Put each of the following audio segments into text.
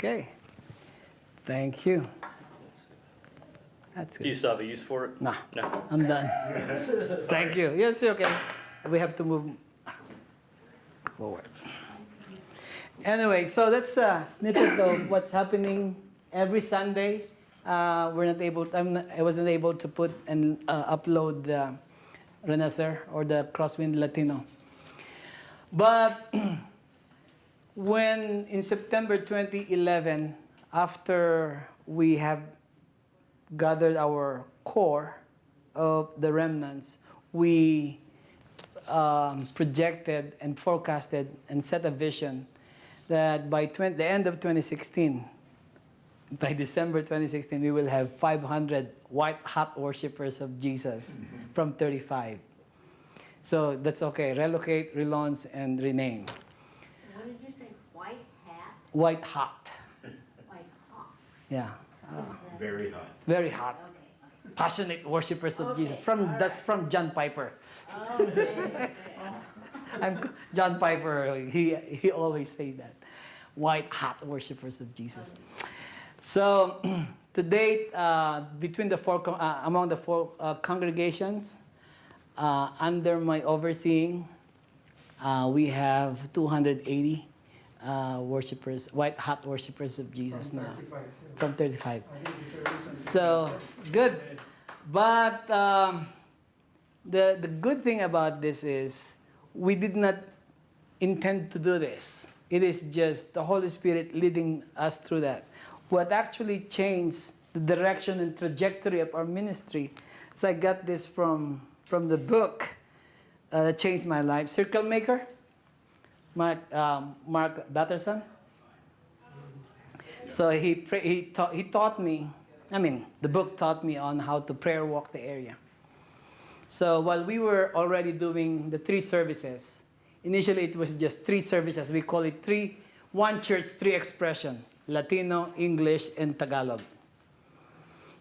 Okay. Thank you. That's good. Do you still have a use for it? No. No. I'm done. Thank you. Yes, okay. We have to move forward. Anyway, so that's a snippet of what's happening every Sunday. We're not able. I wasn't able to put and upload the Renacer or the Crosswind Latino. But when in September 2011, after we have gathered our core of the remnants, we projected and forecasted and set a vision that by the end of 2016, by December 2016, we will have 500 white-hot worshippers of Jesus from 35. So that's okay. Relocate, relaunch, and rename. What did you say? White hat? White-hot. White hot. Yeah. Very hot. Very hot. Okay. Passionate worshippers of Okay. Jesus. That's from John Piper. Okay. John Piper, he always say that. White-hot worshippers of Jesus. So, to date, between the among the four congregations, under my overseeing, we have 280 worshippers, white-hot worshippers of Jesus From now. 35 too. From 35. I think the service So, good. But the good thing about this is we did not intend to do this. It is just the Holy Spirit leading us through that. What actually changed the direction and trajectory of our ministry is I got this from the book that changed my life, Circle Maker, Mark Batterson. So he taught me, the book taught me on how to prayer walk the area. So while we were already doing the 3 services, initially it was just 3 services. We call it 1 church, 3 expression, Latino, English, and Tagalog.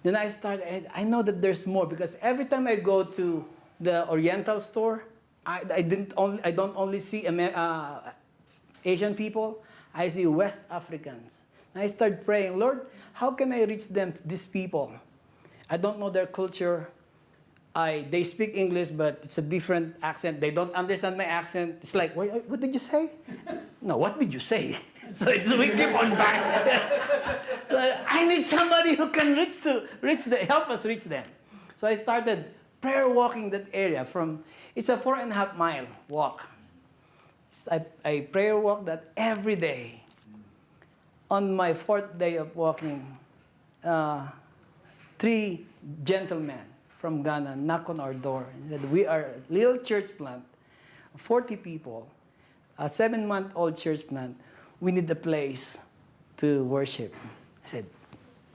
Then I know that there's more because every time I go to the Oriental store, I don't only see Asian people, I see West Africans. And I start praying, Lord, how can I reach these people? I don't know their culture. They speak English, but it's a different accent. They don't understand my accent. It's like, what did you say? No, what did you say? So we keep on back. I need somebody who can help us reach them. So I started prayer walking that area it's a 4.5 mile walk. I prayer walk that every day. On my 4th day of walking, 3 gentlemen from Ghana knock on our door and said, we are a little church plant, 40 people, a 7-month-old church plant. We need a place to worship. I said,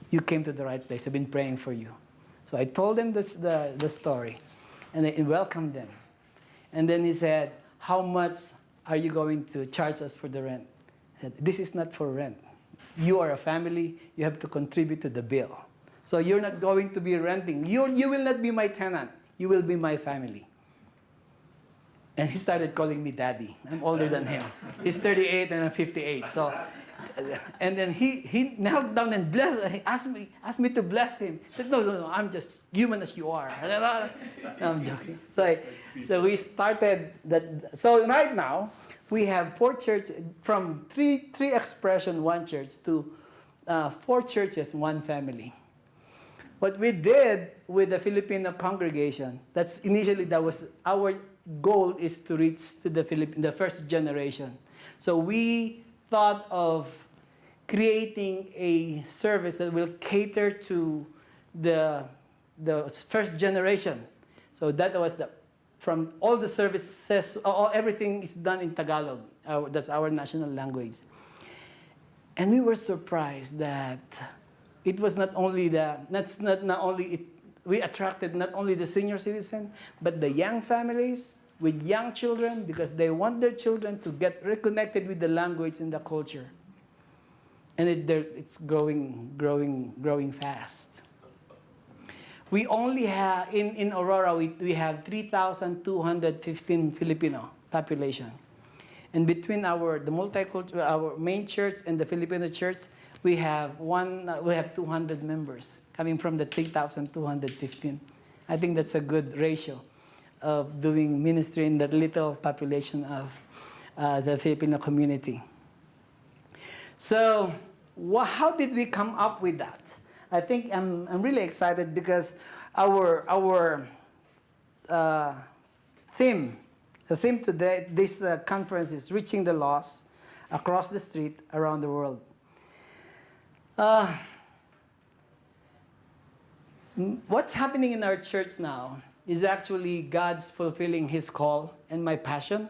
you came to the right place. I've been praying for you. So I told them the story, and I welcomed them. And then he said, how much are you going to charge us for the rent? I said, this is not for rent. You are a family. You have to contribute to the bill. So you're not going to be renting. You will not be my tenant. You will be my family. And he started calling me daddy. I'm older than him. He's 38 and I'm 58. So, and then he knelt down and asked me to bless him. I said, no, I'm just human as you are. No, I'm joking. So we started that. So right now, we have 4 churches, from 3 expression, 1 church, to 4 churches, 1 family. What we did with the Filipino congregation, that was our goal, is to reach to the first generation. So we thought of creating a service that will cater to the first generation. So that was from all the services, everything is done in Tagalog. That's our national language. And we were surprised that it was not only we attracted not only the senior citizen, but the young families with young children, because they want their children to get reconnected with the language and the culture. And it's growing fast. We only have, in Aurora, we have 3,215 Filipino population. And between our main church and the Filipino church, we have 200 members coming from the 3,215. I think that's a good ratio of doing ministry in that little population of the Filipino community. So, how did we come up with that? I think I'm really excited because our theme, the theme today, this conference is reaching the lost across the street around the world. What's happening in our church now is actually God's fulfilling His call and my passion.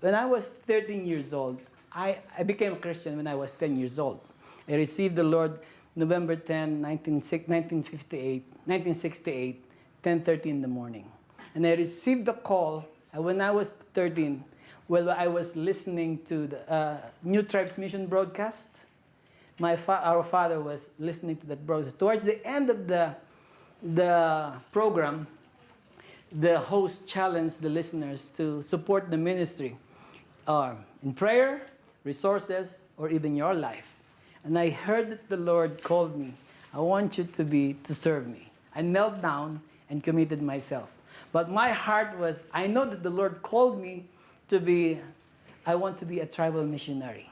When I was 13 years old, I became a Christian when I was 10 years old. I received the Lord November 10, 1968, 10:30 in the morning. And I received the call when I was 13, while I was listening to the New Tribes Mission broadcast. Our father was listening to that broadcast. Towards the end of the program, the host challenged the listeners to support the ministry in prayer, resources, or even your life. And I heard that the Lord called me. I want you to serve me. I knelt down and committed myself. But my heart was, I know that the Lord called me I want to be a tribal missionary.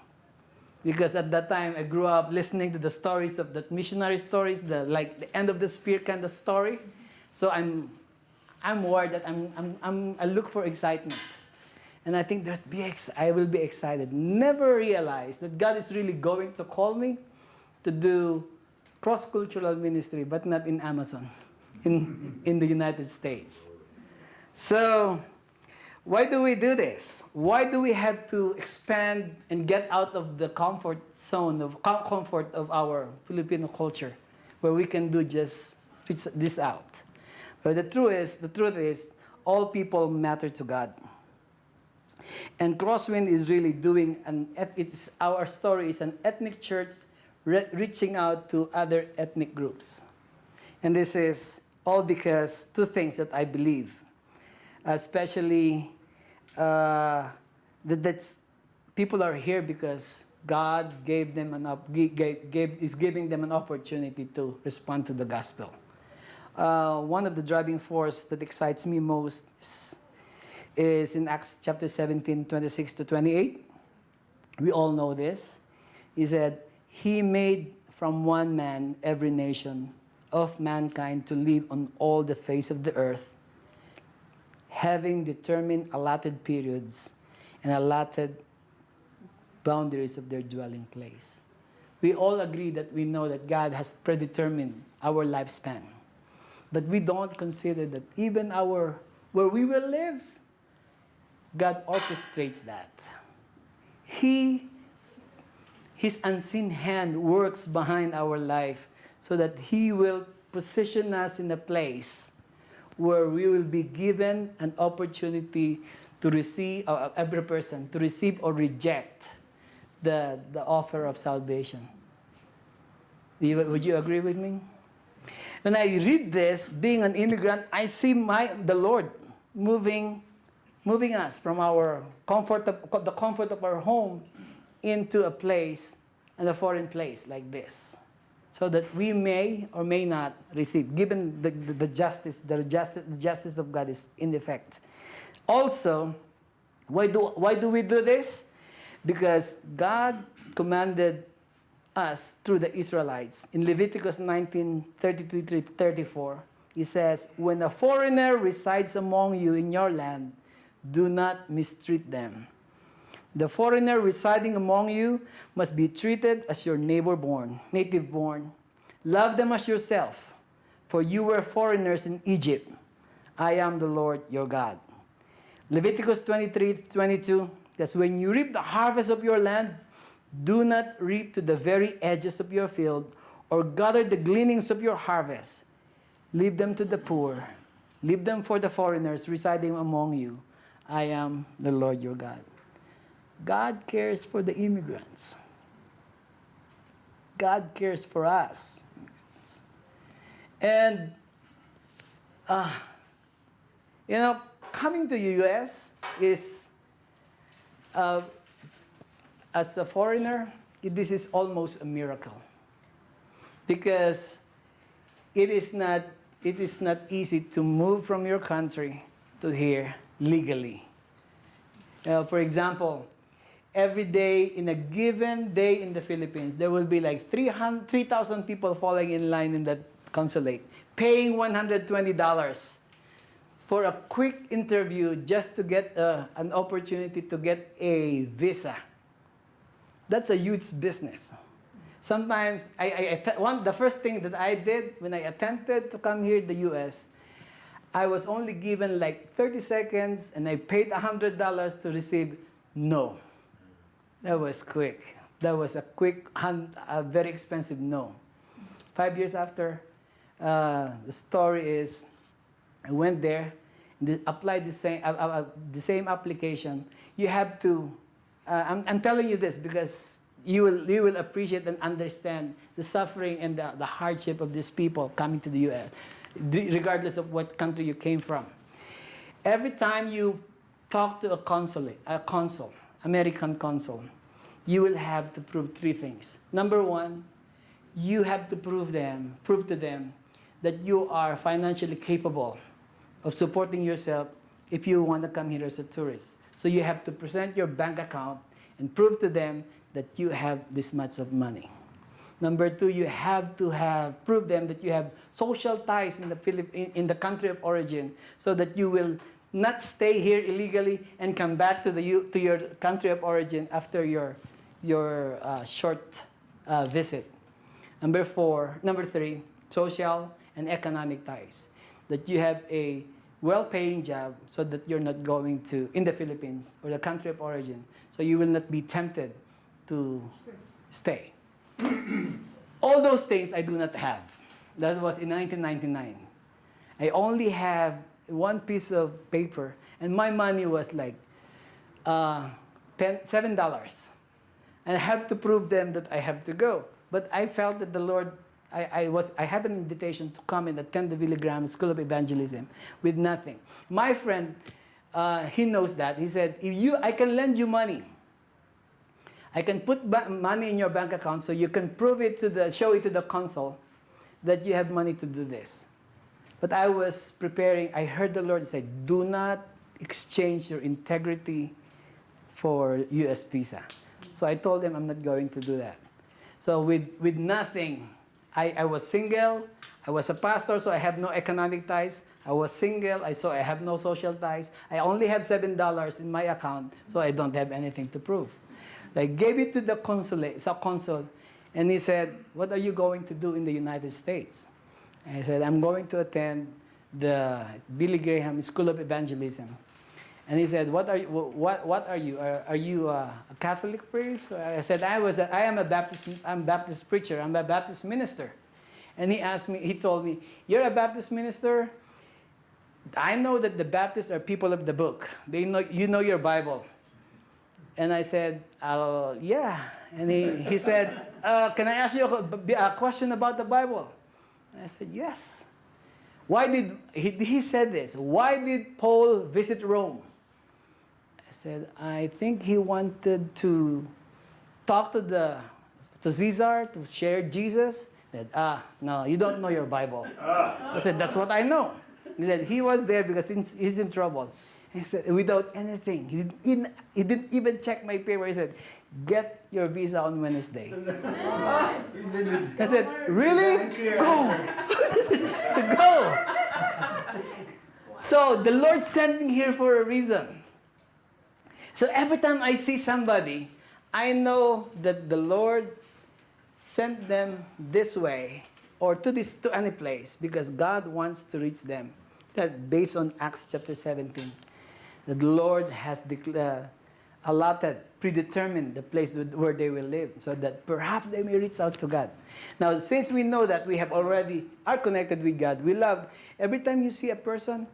Because at that time, I grew up listening to the stories of the missionary stories, the end of the spear kind of story. So I'm worried that I look for excitement. And I think I will be excited. Never realized that God is really going to call me to do cross-cultural ministry, but not in Amazon, in the United States. So, why do we do this? Why do we have to expand and get out of the comfort zone, comfort of our Filipino culture, where we can do just this out? But the truth is, all people matter to God. And Crosswind is really our story is an ethnic church reaching out to other ethnic groups. And this is all because two things that I believe, especially that people are here because God is giving them an opportunity to respond to the gospel. One of the driving force that excites me most is in Acts chapter 17, 26 to 28. We all know this. He said, He made from one man every nation of mankind to live on all the face of the earth, having determined allotted periods and allotted boundaries of their dwelling place. We all agree that we know that God has predetermined our lifespan. But we don't consider that even where we will live, God orchestrates that. His unseen hand works behind our life so that He will position us in a place where we will be given an opportunity to receive, every person, to receive or reject the offer of salvation. Would you agree with me? When I read this, being an immigrant, I see the Lord moving us from the comfort of our home into a place, and a foreign place like this, so that we may or may not receive, given the justice of God is in effect. Also, why do we do this? Because God commanded us through the Israelites. In Leviticus 19:33-34, He says, "When a foreigner resides among you in your land, do not mistreat them. The foreigner residing among you must be treated as your native born. Love them as yourself, for you were foreigners in Egypt. I am the Lord your God." Leviticus 23:22 says, "When you reap the harvest of your land, do not reap to the very edges of your field, or gather the gleanings of your harvest. Leave them to the poor. Leave them for the foreigners residing among you. I am the Lord your God." God cares for the immigrants. God cares for us. And, coming to the U.S. is, as a foreigner, this is almost a miracle. Because it is not easy to move from your country to here legally. For example, every day, in a given day in the Philippines, there will be like 3,000 people falling in line in that consulate, paying $120 for a quick interview just to get an opportunity to get a visa. That's a huge business. Sometimes, the first thing that I did when I attempted to come here to the U.S., I was only given like 30 seconds and I paid $100 to receive no. That was quick. That was a quick, a very expensive no. 5 years after, the story is, I went there, applied the same application. You have to, I'm telling you this because you will appreciate and understand the suffering and the hardship of these people coming to the U.S., regardless of what country you came from. Every time you talk to a consul, American consul, you will have to prove 3 things. Number 1, you have to prove to them that you are financially capable of supporting yourself if you want to come here as a tourist. So you have to present your bank account and prove to them that you have this much of money. Number 2, you have to prove them that you have social ties in the country of origin, so that you will not stay here illegally and come back to your country of origin after your short visit. Number 3, social and economic ties, that you have a well-paying job so that you're not going to, in the Philippines or the country of origin, so you will not be tempted to stay. All those things I do not have. That was in 1999. I only have 1 piece of paper, and my money was like $7. And I have to prove them that I have to go. But I felt that the Lord, I had an invitation to come and attend the Billy Graham School of Evangelism with nothing. My friend, he knows that. He said, I can lend you money. I can put money in your bank account so you can prove it show it to the consul that you have money to do this. But I was preparing, I heard the Lord say, do not exchange your integrity for U.S. visa. So I told him I'm not going to do that. So with nothing, I was single, I was a pastor, so I have no economic ties. I was single, so I have no social ties. I only have $7 in my account, so I don't have anything to prove. I gave it to the consul, and he said, what are you going to do in the United States? And I said, I'm going to attend the Billy Graham School of Evangelism. And he said, what are you? Are you a Catholic priest? I said, I am a Baptist preacher. I'm a Baptist minister. And he told me, you're a Baptist minister? I know that the Baptists are people of the book. You know your Bible. And I said, yeah. And he said, can I ask you a question about the Bible? And I said, yes. He said this, why did Paul visit Rome? I said, I think he wanted to talk to Caesar to share Jesus. He said, no, you don't know your Bible. I said, that's what I know. He said, he was there because he's in trouble. He said, without anything, he didn't even check my paper. He said, get your visa on Wednesday. I said, really? Go. Go. So the Lord sent me here for a reason. So every time I see somebody, I know that the Lord sent them this way or to any place because God wants to reach them. That based on Acts chapter 17. The Lord has predetermined the place where they will live, so that perhaps they may reach out to God. Now, since we know that we are connected with God, we love, every time you see a person,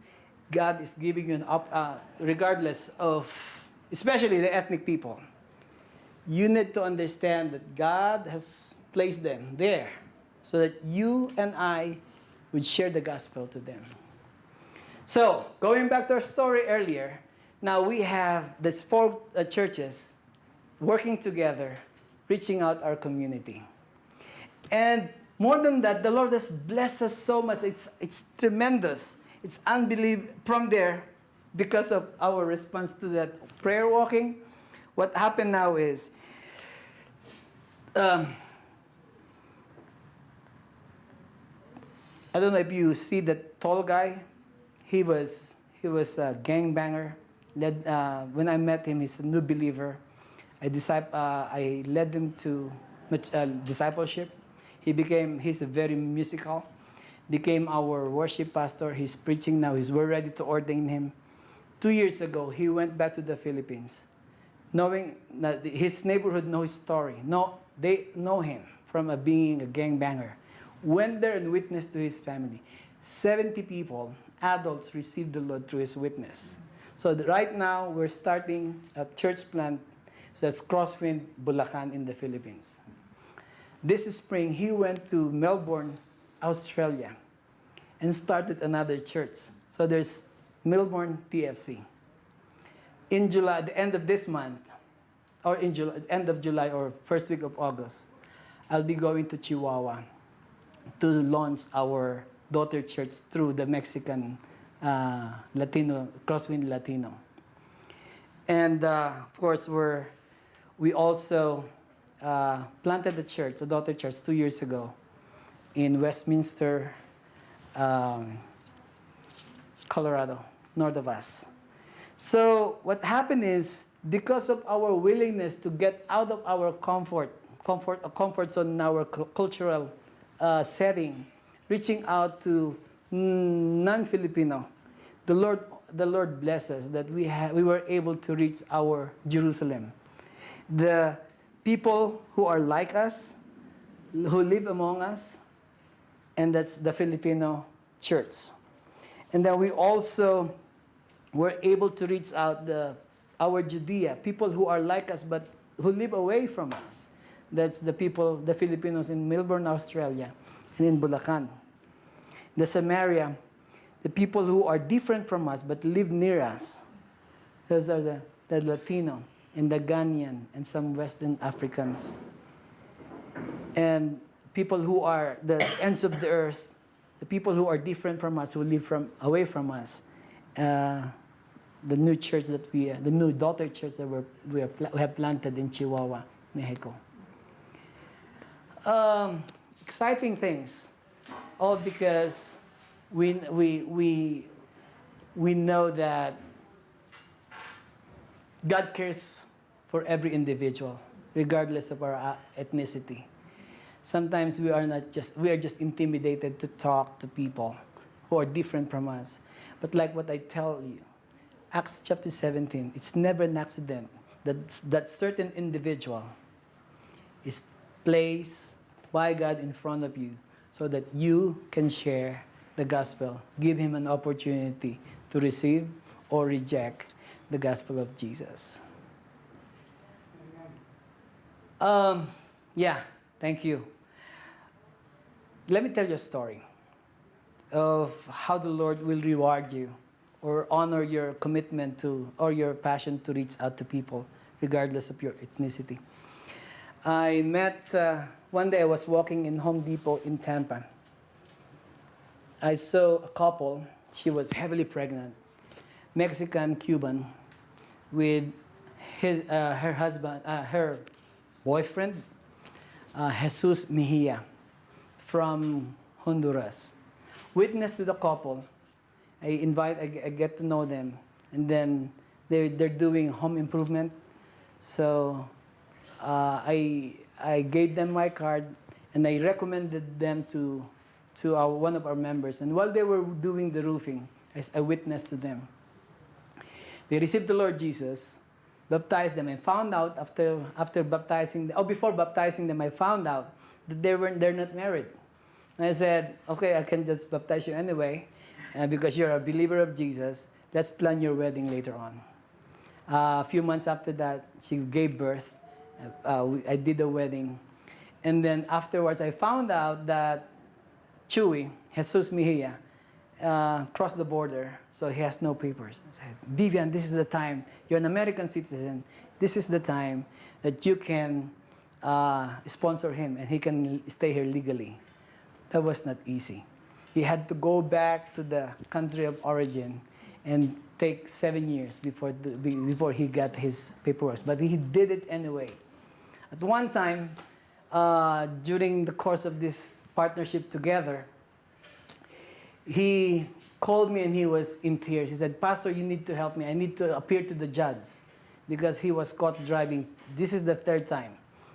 God is giving you regardless of, especially the ethnic people, you need to understand that God has placed them there so that you and I would share the gospel to them. So, going back to our story earlier, now we have these 4 churches working together reaching out our community. And more than that, the Lord has blessed us so much. It's tremendous. It's unbelievable from there because of our response to that prayer walking. What happened now is, I don't know if you see that tall guy. He was a gangbanger. When I met him, he's a new believer. I led him to discipleship. He's a very musical. Became our worship pastor. He's preaching now. We're ready to ordain him. 2 years ago, he went back to the Philippines, knowing that his neighborhood knows his story. No, they know him from being a gangbanger. Went there and witnessed to his family. 70 people, adults, received the Lord through his witness. So right now, we're starting a church plant. So that's Crosswind, Bulacan in the Philippines. This spring, he went to Melbourne, Australia, and started another church. So there's Melbourne TFC. In July, the end of this month, or in July, end of July or first week of August, I'll be going to Chihuahua to launch our daughter church through the Mexican Latino, Crosswind Latino. And of course, we also planted a church, a daughter church, 2 years ago in Westminster, Colorado, north of us. So what happened is, because of our willingness to get out of our comfort zone in our cultural setting, reaching out to non-Filipino, the Lord bless us that we were able to reach our Jerusalem. The people who are like us, who live among us, and that's the Filipino church. And then we also were able to reach out our Judea, people who are like us but who live away from us. That's the Filipinos in Melbourne, Australia, and in Bulacan. The Samaria, the people who are different from us but live near us. Those are the Latino and the Ghanaian and some Western Africans. And people who are the ends of the earth, the people who are different from us, who live away from us. The new church the new daughter church that we have planted in Chihuahua, Mexico. Exciting things, all because we know that God cares for every individual, regardless of our ethnicity. Sometimes we are just intimidated to talk to people who are different from us. But like what I tell you, Acts chapter 17, it's never an accident that certain individual is placed by God in front of you so that you can share the gospel, give him an opportunity to receive or reject the gospel of Jesus. Thank you. Let me tell you a story of how the Lord will reward you or honor your commitment to or your passion to reach out to people regardless of your ethnicity. I met, one day I was walking in Home Depot in Tampa. I saw a couple, she was heavily pregnant, Mexican-Cuban, with her boyfriend, Jesus Mejia, from Honduras. Witness to the couple. I get to know them, and then they're doing home improvement. So I gave them my card, and I recommended them to one of our members. And while they were doing the roofing, I witnessed to them. They received the Lord Jesus, baptized them, and found out after baptizing them, before baptizing them, I found out that they're not married. And I said, okay, I can just baptize you anyway, because you're a believer of Jesus. Let's plan your wedding later on. A few months after that, she gave birth. I did the wedding. And then afterwards, I found out that Chewy, Jesus Mejia, crossed the border, so he has no papers. I said, Vivian, this is the time. You're an American citizen. This is the time that you can sponsor him and he can stay here legally. That was not easy. He had to go back to the country of origin and take 7 years before he got his paperwork. But he did it anyway. At one time, during the course of this partnership together, he called me and he was in tears. He said, "Pastor, you need to help me. I need to appear to the judge," because he was caught driving. This is the third time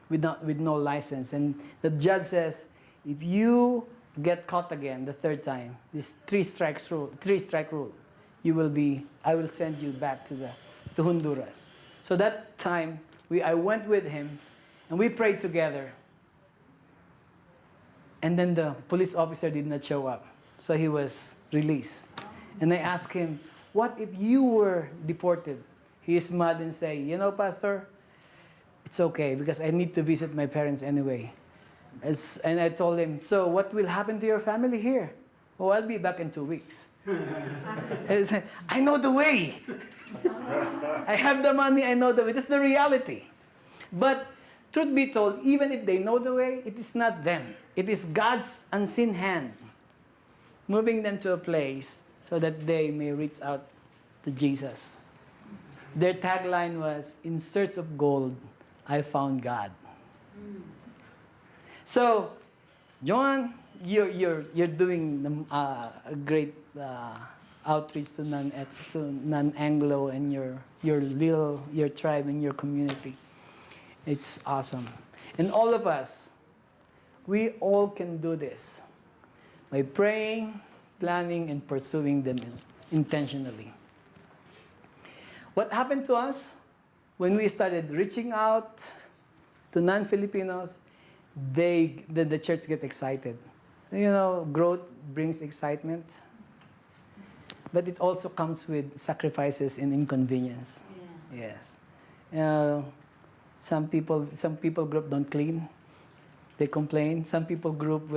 with no license. And the judge says, if you get caught again the third time, this three-strike rule, I will send you back to Honduras. So that time, I went with him and we prayed together. And then the police officer did not show up. So he was released. And I asked him, what if you were deported? He smiled and said, "You know, Pastor, it's okay because I need to visit my parents anyway." And I told him, "So what will happen to your family here?" "Oh, I'll be back in 2 weeks." He said, "I know the way. I have the money, I know the way." That's the reality. But truth be told, even if they know the way, it is not them. It is God's unseen hand moving them to a place so that they may reach out to Jesus. Their tagline was, "In search of gold, I found God." So, John, you're doing a great outreach to non-Anglo and your tribe and your community. It's awesome. And all of us, we all can do this by praying, planning, and pursuing them intentionally. What happened to us when we started reaching out to non-Filipinos? The church get excited. You know, growth brings excitement, but it also comes with sacrifices and inconvenience. Yeah. Yes. Some people group don't clean. They complain. Some people group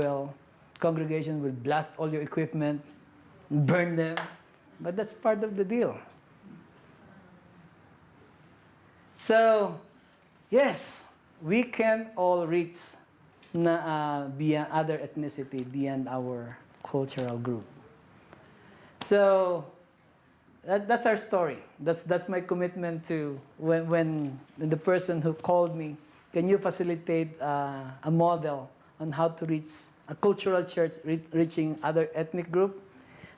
congregation will blast all your equipment, burn them, but that's part of the deal. So, yes, we can all reach beyond other ethnicity, beyond our cultural group. So, that's our story. That's my commitment to when the person who called me, "Can you facilitate a model on how to reach a cultural church reaching other ethnic group?"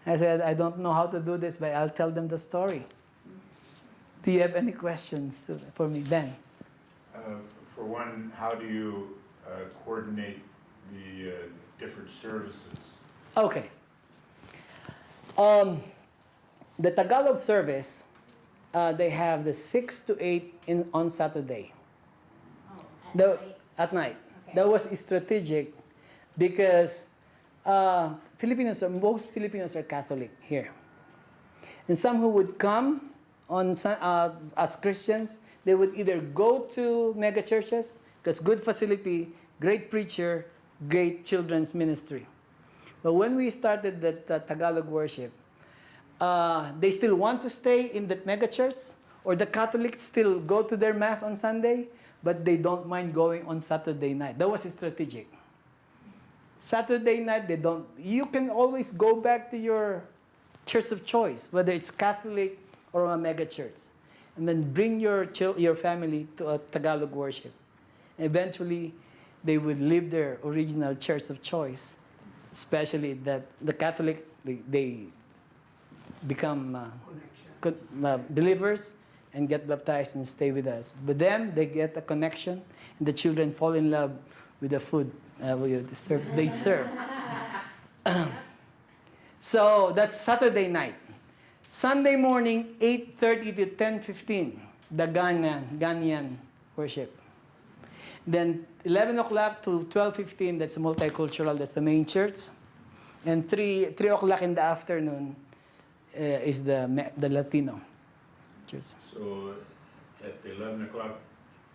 I said, "I don't know how to do this, but I'll tell them the story." Do you have any questions for me, Ben? For one, how do you coordinate the different services? Okay. The Tagalog service, they have the 6 to 8 on Saturday. At night. Okay. That was strategic because most Filipinos are Catholic here. And some who would come as Christians, they would either go to mega churches, because good facility, great preacher, great children's ministry. But when we started the Tagalog worship, they still want to stay in that mega church, or the Catholics still go to their mass on Sunday, but they don't mind going on Saturday night. That was strategic. Saturday night, you can always go back to your church of choice, whether it's Catholic or a mega church, and then bring your family to a Tagalog worship. Eventually, they would leave their original church of choice, especially that the Catholic, they become believers and get baptized and stay with us. But them, they get a connection, and the children fall in love with the food they serve. So that's Saturday night. Sunday morning, 8:30 to 10:15, the Ghanaian worship. Then 11 o'clock to 12:15, that's multicultural, that's the main church. And 3 o'clock in the afternoon is the Latino church. So at the 11 o'clock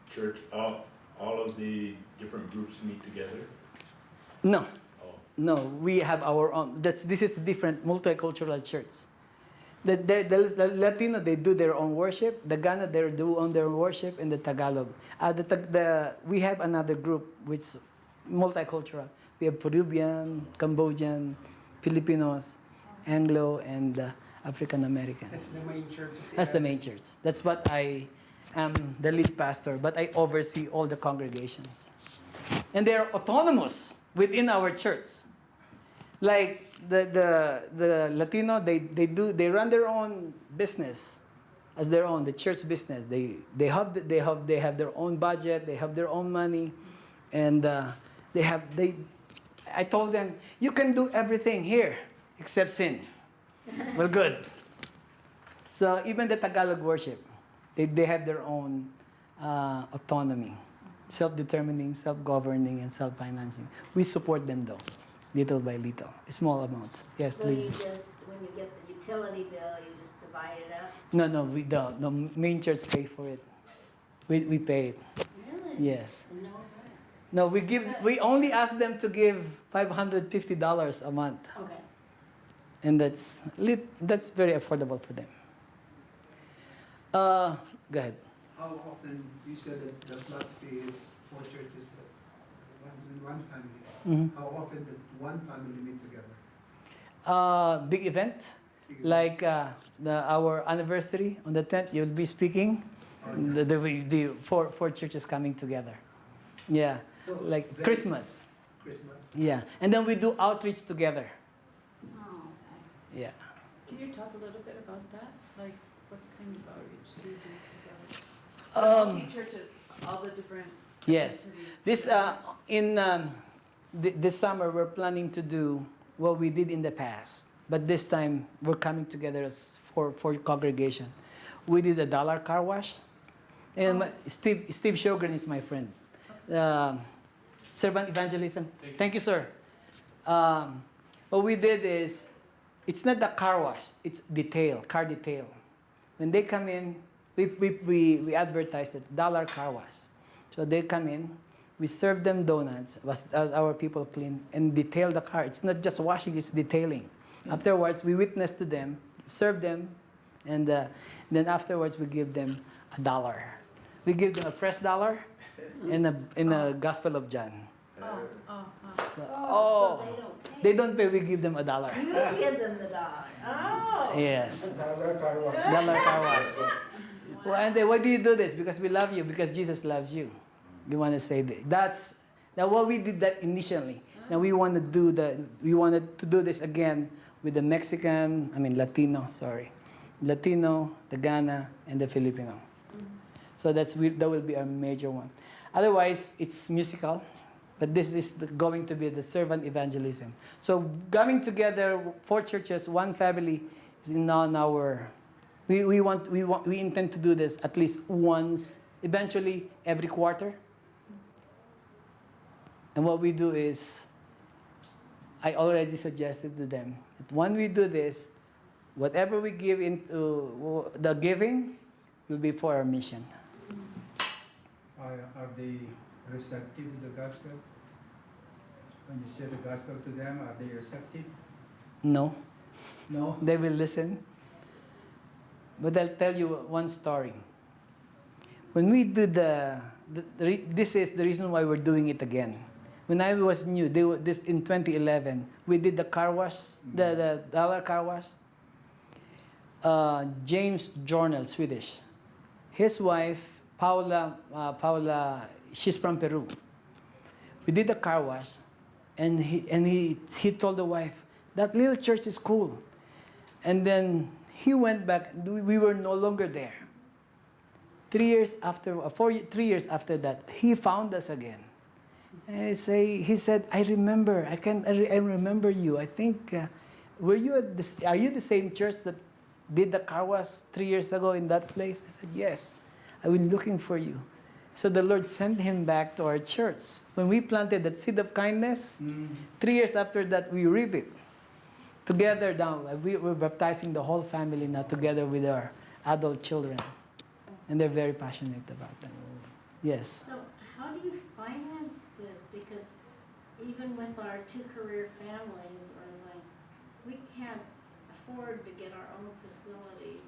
church, all of the different groups meet together? No, we have our own. This is the different multicultural church. The Latino, they do their own worship. The Ghana, they do on their worship, and the Tagalog. We have another group which is multicultural. We have Peruvian, Cambodian, Filipinos, Anglo, and African Americans. That's the main church. That's the main church. That's what I am the lead pastor, but I oversee all the congregations. And they are autonomous within our church. Like the Latino, they run their own business as their own, the church business. They have their own budget, they have their own money, and I told them, you can do everything here except sin. Well, good. So even the Tagalog worship, they have their own autonomy, self-determining, self-governing, and self-financing. We support them though, little by little, a small amount. Yes, So please. you just, when you get the utility bill, you just divide it up? No, we don't. The main church pay for it. We pay it. Really? Yes. No way. No, we only ask them to give $550 a month, Okay. and that's very affordable for them. Go ahead. How often, you said that the philosophy is 4 churches, but one family. Mhm. How often did one family meet together? Big event, Big like our anniversary on the 10th, you'll be speaking. The four churches coming together. Yeah, So, like very- Christmas. Christmas. Yeah, and then we do outreach together. Oh, okay. Yeah. Can you talk a little bit about that? Like, what kind of outreach do you do together? Multi-churches, all the different Yes. ethnicities This together. this summer we're planning to do what we did in the past, but this time we're coming together as for congregation. We did a dollar car wash, and Steve Sjogren is my friend. Servant evangelism. Thank you, sir. What we did is, it's not the car wash; it's car detail. When they come in, we advertise it, dollar car wash. So they come in, we serve them donuts as our people clean and detail the car. It's not just washing, it's detailing. Afterwards, we witness to them, serve them, and then afterwards we give them $1. We give them a fresh dollar and a Gospel of John. So, So they don't pay? they don't pay, we give them $1. You give them the dollar. Oh. Yes. Dollar car wash. Dollar car wash. Well, and then why do you do this? Because we love you, because Jesus loves you. We want to say that. Now what we did that initially. Now we wanted to do this again with the Latino, the Ghana, and the Filipino. So that will be our major one. Otherwise, it's musical, but this is going to be the servant evangelism. So coming together, 4 churches, 1 family is on our. We intend to do this at least once, eventually every quarter. And what we do is, I already suggested to them that when we do this, whatever we give into the giving will be for our mission. Are they receptive to the gospel? When you share the gospel to them, are they receptive? No, No. they will listen. But I'll tell you one story. When we do this is the reason why we're doing it again. When I was new, this in 2011, we did the car wash, the dollar car wash. James Jornal, Swedish. His wife, Paula, she's from Peru. We did the car wash, and he told the wife, that little church is cool. And then he went back. We were no longer there. 3 years after that, he found us again. And he said, I remember. I remember you. I think, are you the same church that did the car wash 3 years ago in that place? I said, yes. I've been looking for you. So the Lord sent him back to our church. When we planted that seed of kindness, 3 years after that, we reap it. Together now, we're baptizing the whole family now together with our adult children. And they're very passionate about that. Yes. So how do you finance this? Because even with our 2 career families, or like, we can't afford to get our own facility?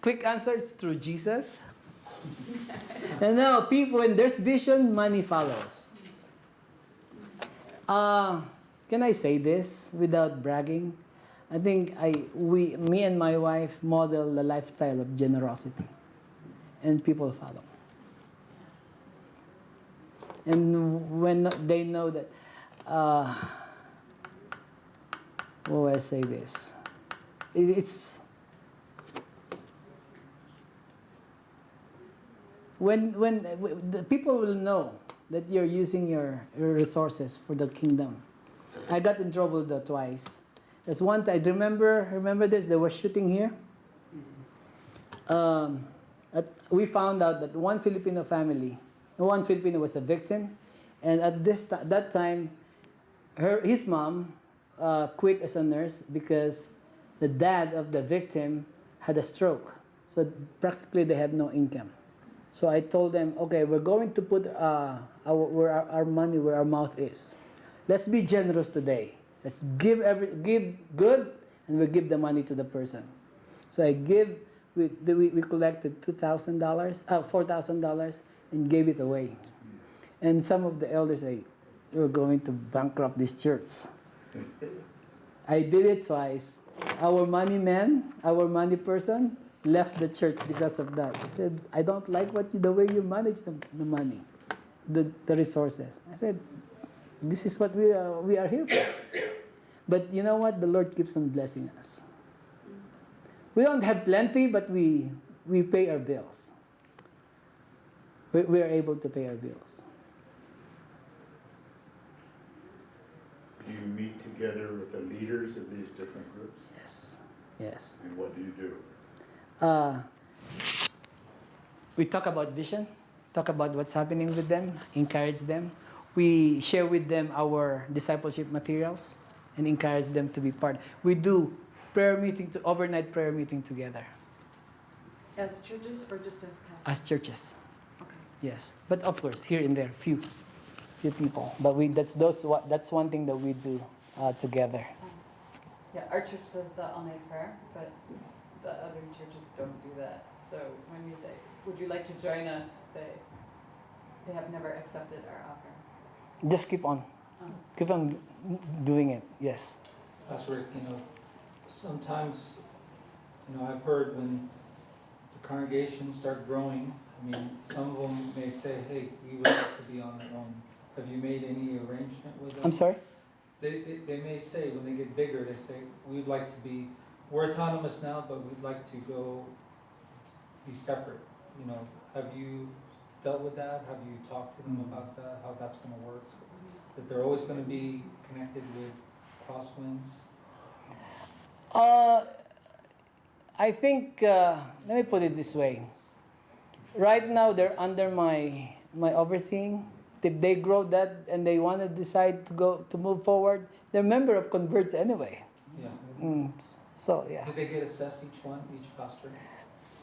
Quick answer is through Jesus. And now, people, when there's vision, money follows. Can I say this without bragging? I think me and my wife model the lifestyle of generosity, and people follow. And when they know that, what will I say this? It's when the people will know that you're using your resources for the kingdom. I got in trouble though twice. There's one time, remember this, they were shooting here. We found out that one Filipino was a victim, and at that time, his mom quit as a nurse because the dad of the victim had a stroke. So practically they had no income. So I told them, okay, we're going to put our money where our mouth is. Let's be generous today. Let's give good, and we give the money to the person. So we collected $4,000 and gave it away. And some of the elders say, we're going to bankrupt this church. I did it twice. Our money person, left the church because of that. He said, I don't like the way you manage the money, the resources. I said, this is what we are here for. But you know what? The Lord keeps on blessing us. We don't have plenty, but we pay our bills. We are able to pay our bills. Do you meet together with the leaders of these different groups? Yes. And what do you do? We talk about vision, talk about what's happening with them, encourage them. We share with them our discipleship materials and encourage them to be part. We do overnight prayer meeting together As churches or just as pastors? as churches. Okay. Yes, but of course here and there, few people. But that's one thing that we do together. Yeah, our church does the all-night prayer, but the other churches don't do that. So when you say, would you like to join us, they have never accepted our offer. Just keep on doing it. Yes. Pastor Rick, sometimes, I've heard when the congregations start growing, some of them may say, hey, we would like to be on their own. Have you made any arrangement with them? I'm sorry? They may say, when they get bigger, they say, we'd like to be, we're autonomous now, but we'd like to go be separate. Have you dealt with that? Have you talked to them about that, how that's going to work? That they're always going to be connected with crosswinds? I think, let me put it this way. Right now, they're under my overseeing. If they grow that and they want to decide to move forward, they're a member of Converge anyway. Yeah. So, yeah. Did they get assessed each pastor?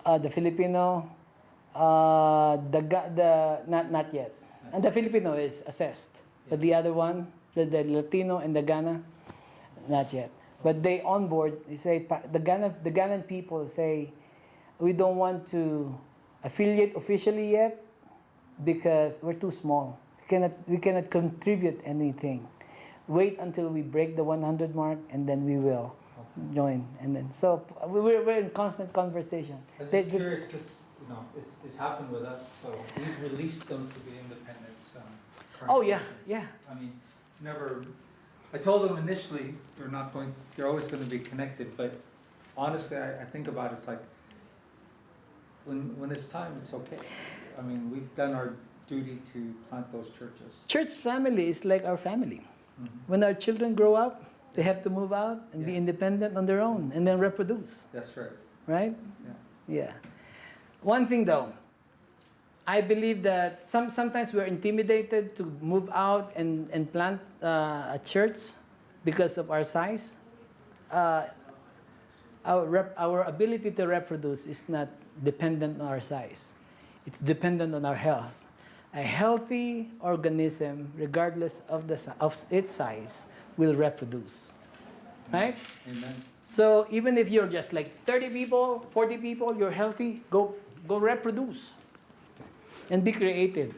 The Filipino, not yet. And the Filipino is assessed. But the other one, the Latino and the Ghana, not yet. But they on board, they say, the Ghanaian people say, we don't want to affiliate officially yet because we're too small. We cannot contribute anything. Wait until we break the 100 mark and then we will join. And then, so we're in constant conversation. I'm just curious because, it's happened with us, so we've released them to be independent. Oh, yeah. I told them initially they're always going to be connected, but honestly, I think about it, it's like, when it's time, it's okay. We've done our duty to plant those churches. Church family is like our family. Mm-hmm. When our children grow up, they have to move out and be independent on their own and then reproduce. That's right. Right? Yeah. One thing though, I believe that sometimes we're intimidated to move out and plant a church because of our size. Our ability to reproduce is not dependent on our size. It's dependent on our health. A healthy organism, regardless of its size, will reproduce. right? Amen. So even if you're just like 30 people, 40 people, you're healthy, go reproduce and be creative.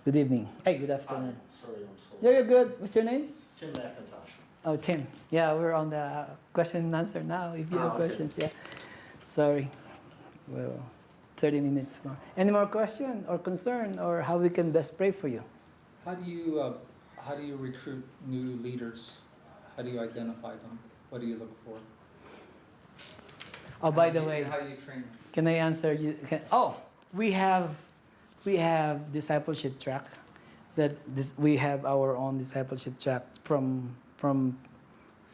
Good evening. Hey, good afternoon. Sorry, I'm so. Yeah, you're good. What's your name? Tim McIntosh. Oh, Tim. Yeah, we're on the question and answer now. If you have Okay. questions, yeah. Sorry. Well, 30 minutes more. Any more question or concern or how we can best pray for you? How do you recruit new leaders? How do you identify them? What do you look for? Oh, by the way, How do you train them? can I answer you? We have discipleship track. We have our own discipleship track from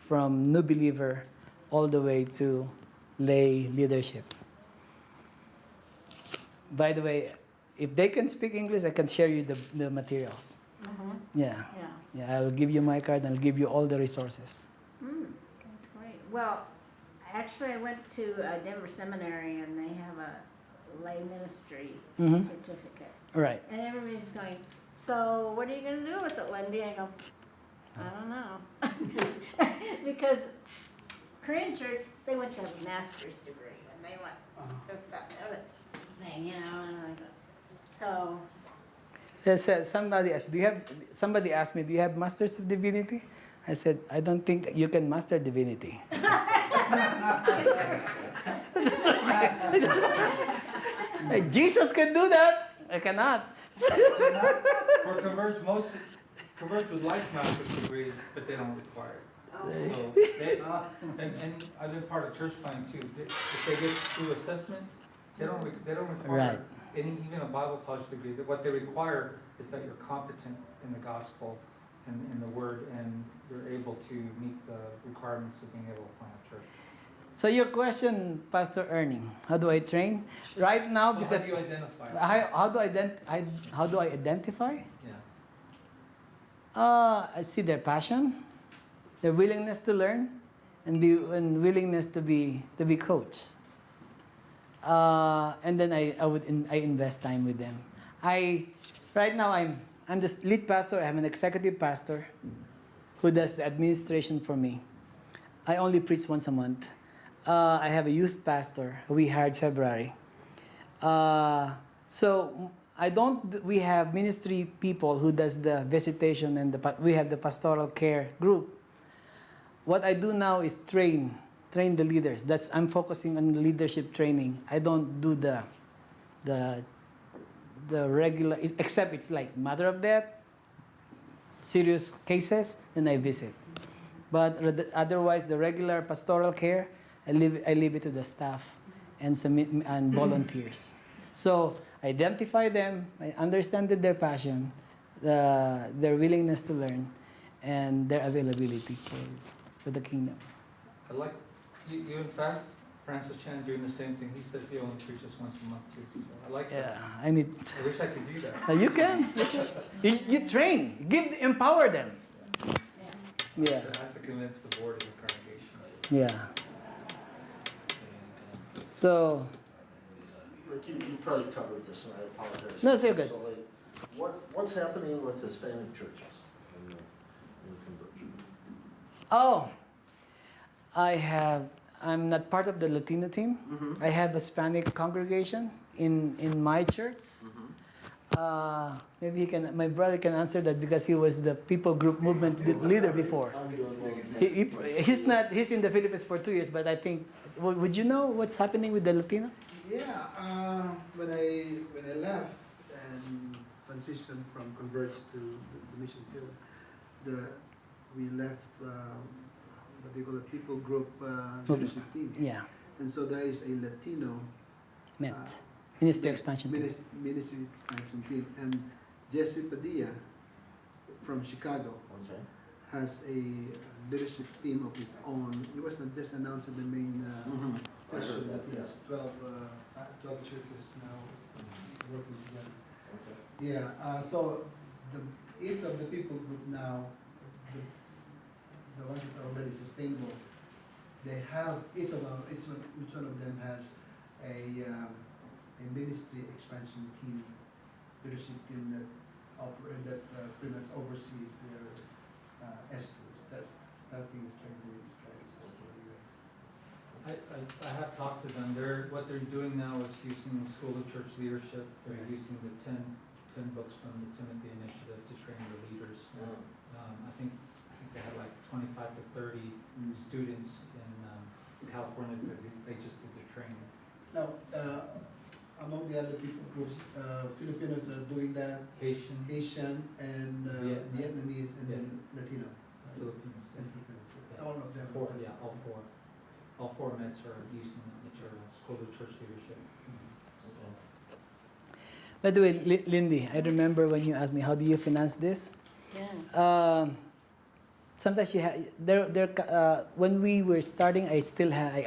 new believer all the way to lay leadership. By the way, if they can speak English, I can share you the materials. Yeah, Yeah. I'll give you my card and I'll give you all the resources. That's great. Well, actually, I went to Denver Seminary and they have a lay ministry Mhm. certificate. Right. And everybody's going, so what are you going to do with it, Lindy? I go, I don't know. Because Korean church, they went to have a master's degree and they went, this, that, and the other thing, you know. And I go, so, Somebody asked me, do you have Masters of Divinity? I said, I don't think you can master divinity. Like, Jesus can do that. I cannot. For Converge, Converge would like master's degrees, but they don't require it. So and I've been part of church planning too. If they get through assessment, they don't require Right. even a Bible college degree. What they require is that you're competent in the gospel and in the word, and you're able to meet the requirements of being able to plant a church. So your question, Pastor Ernie, how do I train? Right now, Well, because how do you identify? how do I identify? Yeah. I see their passion, their willingness to learn, and willingness to be coached. And then I invest time with them. Right now I'm just lead pastor. I have an executive pastor who does the administration for me. I only preach once a month. I have a youth pastor who we hired February. So we have ministry people who does the visitation and we have the pastoral care group. What I do now is train the leaders. I'm focusing on leadership training. I don't do the regular, except it's like matter of death, serious cases, then I visit. But otherwise, the regular pastoral care, I leave it to the staff and volunteers. So identify them, I understand their passion, their willingness to learn, and their availability for the kingdom. I like you. In fact, Francis Chan doing the same thing. He says he only preaches once a month too. So I like that. Yeah, I wish I could do that. You can. You train, empower them. yeah. Yeah. I have to convince the board of the congregation. Yeah. So, Rick, you probably covered this, and I apologize. No, it's okay. So, like, what's happening with Hispanic churches in Converge? I'm not part of the Latino team. Mm-hmm. I have a Hispanic congregation in my church. Maybe my brother can answer that because he was the people group movement leader before. I'm doing well. He's in the Philippines for 2 years, but I think, would you know what's happening with the Latino? Yeah, when I left and transitioned from Converge to the mission field, we left what they call a people group leadership team. Yeah, And so there is a Latino MET, Ministry Expansion Team. Ministry Expansion Team. And Jesse Padilla from Chicago Okay. has a leadership team of his own. He was not just announced in the main Mm-hmm. session that he has 12 churches now working together. Okay. Yeah, so each of the people group now, the ones that are already sustainable, they have each one of them has a ministry expansion team, leadership team that that pretty much oversees their estimates. That's starting strengthening strategies for you guys. I have talked to them, what they're doing now is using School of Church Leadership, they're Right. using the 10 books from the Timothy Initiative to train the leaders. I think they had like 25 to 30 students in California that they just did the training. Now, among the other people groups, Filipinos are doing that, Haitian, and Vietnamese, and then Latino. Right? Filipinos, And Filipinos. All of them. all four Mets are using that, which are School of Church Leadership. So, By the way, Lindy, I remember when you asked me, how do you finance this? Yeah. Sometimes you when we were starting, I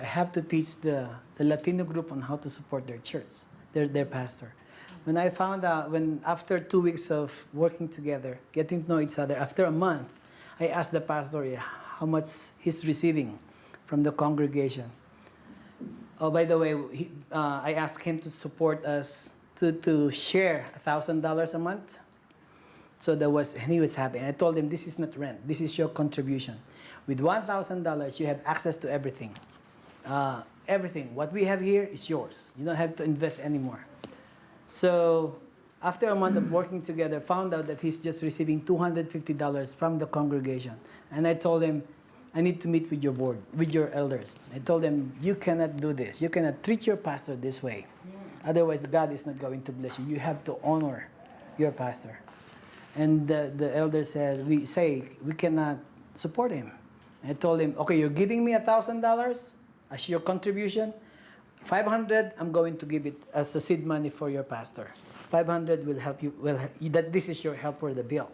have to teach the Latino group on how to support their church, their pastor. When I found out, after 2 weeks of working together, getting to know each other, after a month, I asked the pastor how much he's receiving from the congregation. Oh, by the way, I asked him to support us to share $1,000 a month. So and he was happy. And I told him, this is not rent. This is your contribution. With $1,000, you have access to everything. Everything. What we have here is yours. You don't have to invest anymore. So after a month of working together, found out that he's just receiving $250 from the congregation. And I told him, I need to meet with your board, with your elders. I told them, you cannot do this. You cannot treat your pastor this way. Yeah. Otherwise, God is not going to bless you. You have to honor your pastor. And the elder said, we cannot support him. I told him, okay, you're giving me $1,000 as your contribution. $500, I'm going to give it as the seed money for your pastor. $500 will help you. That this is your help for the bill.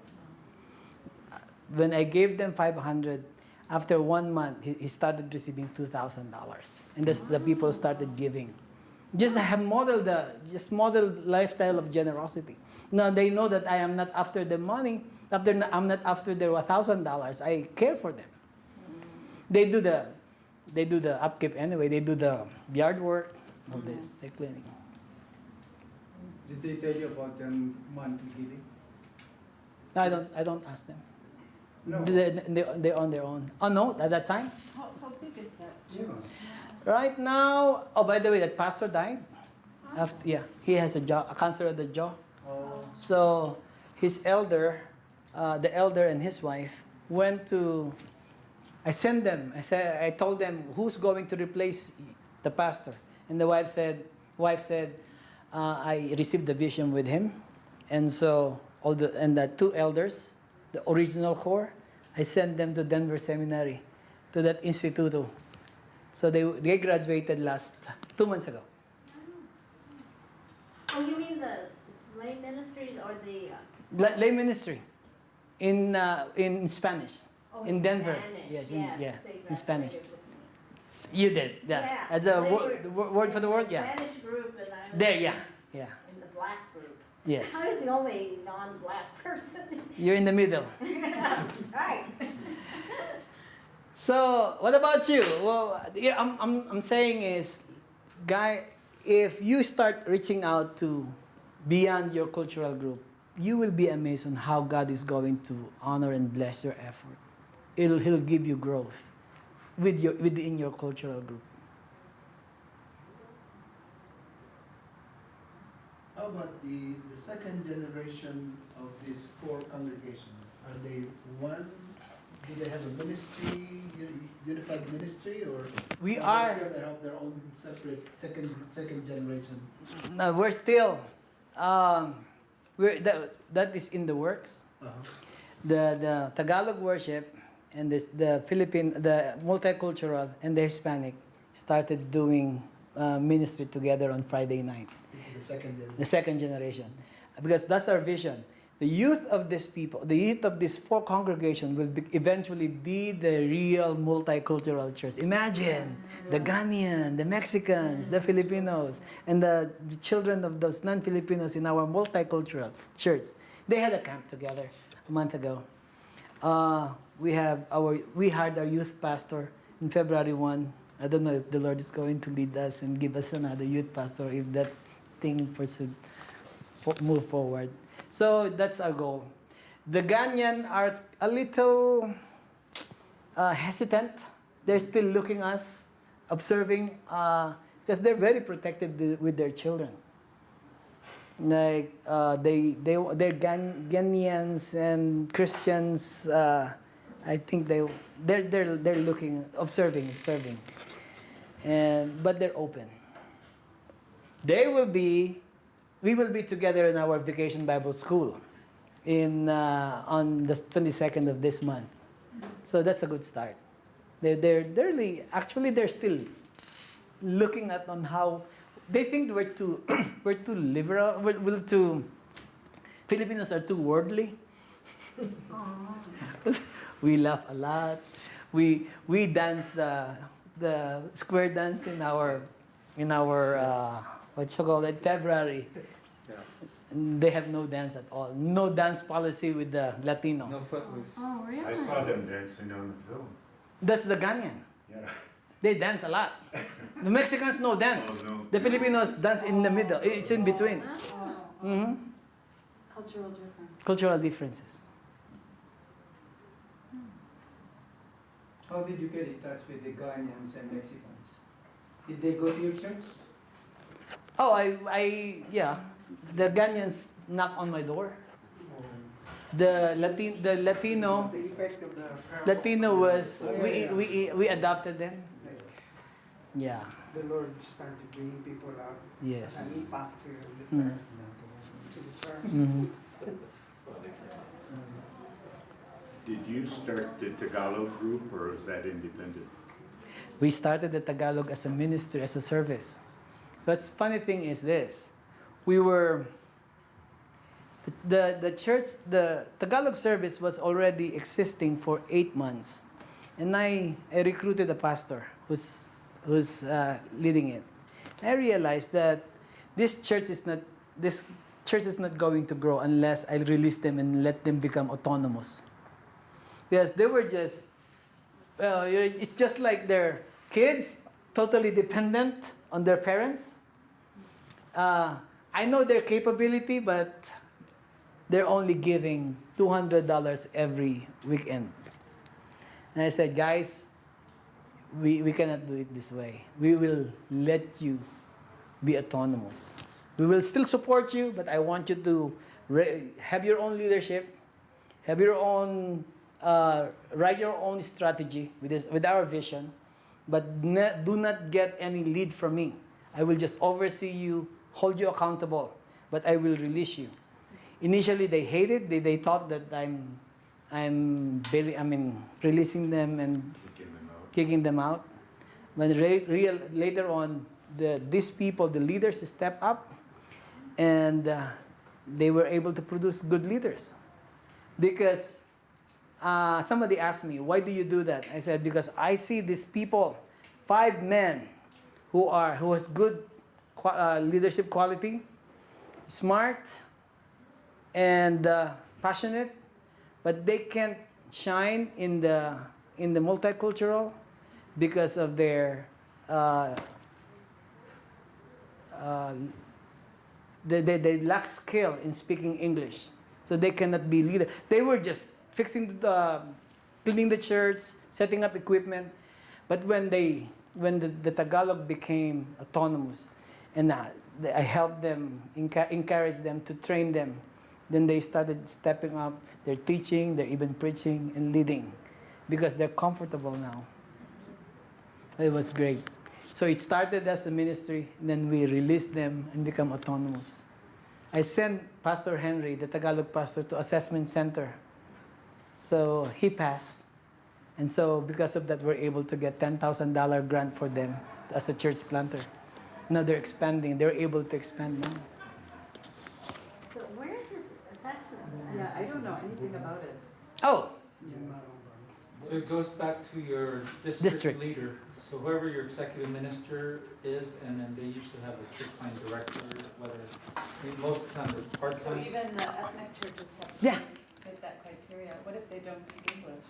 When I gave them $500, after 1 month, he started receiving $2,000, and the people started giving. Just have model lifestyle of generosity. Now they know that I am not after the money. I'm not after their $1,000. I care for them. They do the upkeep anyway. They do the yard work of this. They're cleaning. Did they tell you about their monthly giving? No, I don't ask them. No. They're on their own. Oh no, at that time. How big is that Yeah. church? Right now. Oh, by the way, that pastor died. He has a cancer of the jaw. Oh. So his elder, the elder and his wife went to. I told them who's going to replace the pastor, and the wife said, I received the vision with him, and so the two elders, the original core, I sent them to Denver Seminary, to that instituto. So they graduated 2 months ago. Oh, you mean the lay ministry or the? Lay ministry, in Spanish, Oh, in Denver. Spanish. Yes, They in Spanish. graduated with me. You did, Yeah, As a they word for the word, in yeah. Spanish group, and I was There, yeah. in the black group. Yes. I was the only non-black person. You're in the middle. Right. So, what about you? Well, yeah, I'm saying is, guy, if you start reaching out to beyond your cultural group, you will be amazed on how God is going to honor and bless your effort. He'll give you growth within your cultural group. How about the second generation of these 4 congregations? Are they one? Do they have a ministry, unified ministry, or We do are. they still have their own separate second generation? No, we're still. That is in the works. Uh-huh. The Tagalog worship and the multicultural and the Hispanic started doing ministry together on Friday night. This is the second generation. The second generation, because that's our vision. The youth of these people, the youth of these 4 congregations will eventually be the real multicultural church. Imagine the Ghanaian, the Mexicans, the Filipinos, and the children of those non-Filipinos in our multicultural church. They had a camp together a month ago. We hired our youth pastor in February 1. I don't know if the Lord is going to lead us and give us another youth pastor if that thing move forward. So that's our goal. The Ghanaian are a little hesitant. They're still looking us, observing, because they're very protective with their children. Like they're Ghanaians and Christians. I think they're looking, observing, but they're open. We will be together in our vacation Bible school on the 22nd of this month. So that's a good start. They're still looking at on how they think we're too we're too liberal. We're too Filipinos are too worldly. We laugh a lot. We dance the square dance in our what you call it, February. They have no dance at all. No dance policy with the Latino. No footloose. Oh, really? I saw them dancing on the film. That's the Ghanaian. Yeah. They dance a lot. The Mexicans no dance. Oh, no. The Filipinos dance in the middle. It's in between. Oh. Hmm. Cultural difference. Cultural differences. How did you get in touch with the Ghanaians and Mexicans? Did they go to your church? Oh, yeah. The Ghanaians knock on my door. The Latino The effect of the parable. Latino was Oh, yeah, yeah. we adopted them. Like, Yeah. the Lord started bringing people out as Yes. an impact to the Mm. church. Mhm. Did you start the Tagalog group or is that independent? We started the Tagalog as a ministry, as a service. But funny thing is this: we were the church, the Tagalog service was already existing for 8 months, and I recruited a pastor who's leading it. I realized that this church is not going to grow unless I release them and let them become autonomous. Because they were just, it's just like their kids, totally dependent on their parents. I know their capability, but they're only giving $200 every weekend. And I said, guys, we cannot do it this way. We will let you be autonomous. We will still support you, but I want you to have your own leadership, have your own, write your own strategy with our vision, but do not get any lead from me. I will just oversee you, hold you accountable, but I will release you. Initially, they hated. They thought that I'm releasing them and kicking them out. But later on, these people, the leaders, step up, and they were able to produce good leaders. Because somebody asked me, why do you do that? I said, because I see these people, 5 men who has good leadership quality, smart, and passionate, but they can't shine in the multicultural because of their they lack skill in speaking English, so they cannot be leader. They were just cleaning the church, setting up equipment, but when the Tagalog became autonomous, and I helped them, encouraged them to train them, then they started stepping up. They're teaching, they're even preaching and leading, because they're comfortable now. It was great. So it started as a ministry, and then we released them and become autonomous. I sent Pastor Henry, the Tagalog pastor, to assessment center. So he passed. And so because of that, we're able to get $10,000 grant for them as a church planter. Now they're expanding. They're able to expand now. So where is this assessment center? Yeah, I don't know anything about it. Oh, So it goes back to your district leader. So whoever your executive minister is, and then they usually have a church plant director, whether, most of the time they're So part-time. even the ethnic churches have Yeah. to fit that criteria. What if they don't speak English?